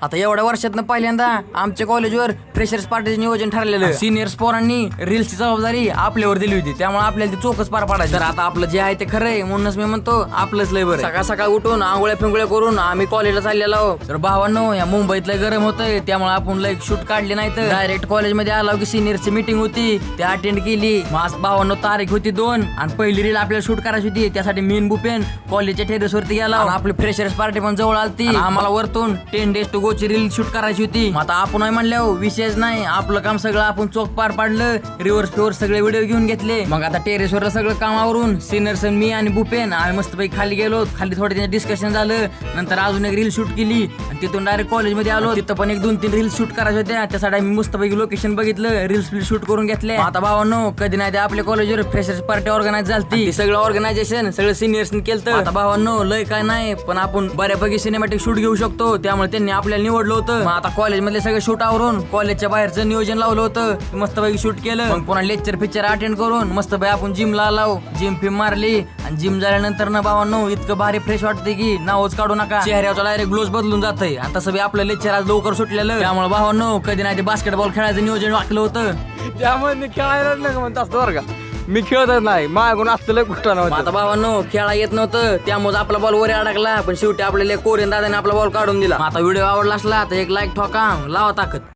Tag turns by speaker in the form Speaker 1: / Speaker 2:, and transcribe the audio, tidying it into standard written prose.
Speaker 1: आता एवढ्या वर्षातनं पहिल्यांदा आमच्या कॉलेजवर फ्रेशर्स पार्टीचं नियोजन ठरलेलं. सिनियर्स पोरांनी रील्सची जबाबदारी आपल्यावर दिली होती, त्यामुळे आपल्याला ती चोखच पार पाडायची. तर आता आपलं जे आहे ते खरंय, म्हणूनच मी म्हणतो आपलंच लय बरं. सकाळ सकाळ उठून आंघोळ्या फिंगोळ्या करून आम्ही कॉलेजला चाललेलो. तर भावांनो, या मुंबईत लय गरम होतंय, त्यामुळे आपण लय शूट काढले नाही. तर डायरेक्ट कॉलेजमध्ये आलो की सिनियरची मीटिंग होती, ते अटेंड केली. मग भावांनो तारीख होती 2 आणि पहिली रील आपल्याला शूट करायची होती. त्यासाठी मीन बुपेन कॉलेजच्या टेरेसवरती गेला. आपली फ्रेशर्स पार्टी पण जवळ आलती. आम्हाला वरतून 10 days to go ची रील शूट करायची होती. आता आपण म्हणल्यावर विषयच नाही, आपलं काम सगळं आपण चोख पार पाडलं. रिव्हर्स फ्लोअर सगळे व्हिडिओ घेऊन घेतले. मग आता टेरेसवर सगळं कामावरून सिनियर्स मी आणि बुपेन आम्ही मस्तपैकी खाली गेलो. खाली थोडं त्यांचं डिस्कशन झालं. नंतर अजून एक रील शूट केली आणि तिथून डायरेक्ट कॉलेजमध्ये आलो. तिथं पण 1-2-3 रील शूट करायच्या होत्या. त्यासाठी आम्ही मस्तपैकी लोकेशन बघितलं, रील्स शूट करून घेतले. आता भावांनो, कधी नाही ते आपल्या कॉलेजवर फ्रेशर्स पार्टी ऑर्गनाइज झालती. सगळं ऑर्गनायझेशन सगळं सिनियर्सनी केलं. आता भावांनो, लय काय नाही, पण आपण बऱ्यापैकी सिनेमॅटिक शूट घेऊ शकतो, त्यामुळे त्यांनी आपल्याला निवडलं होतं. मग आता कॉलेजमधले सगळे शूट आवरून कॉलेजच्या बाहेरचं नियोजन लावलं होतं. मस्तपैकी शूट केलं. मग पुन्हा लेक्चर पिक्चर अटेंड करून मस्तपैकी आपण जिमला आलो. जिम फिम मारली आणि जिम झाल्यानंतर ना भावांनो, इतकं भारी फ्रेश वाटते की नावच काढू नका. चेहऱ्याचा डायरेक्ट ग्लोज बदलून जातंय. आणि तसं बी आपलं लेक्चर आज लवकर सुटलेलं, त्यामुळे भावांनो कधी नाही ते बास्केटबॉल खेळायचं नियोजन वाकलं होतं.
Speaker 2: त्यामुळे मी खेळायला नका म्हणत असतो बरं का. मी खेळतच नाही, मागून असलेलं कुठं नव्हतं.
Speaker 1: आता भावांनो, खेळा येत नव्हतं, त्यामुळे आपला बॉल वर अडकला. पण शेवटी आपल्याला कोरियन दादाने आपला बॉल काढून दिला. आता व्हिडिओ आवडला असला तर एक लाईक ठोका, लावा ताकद.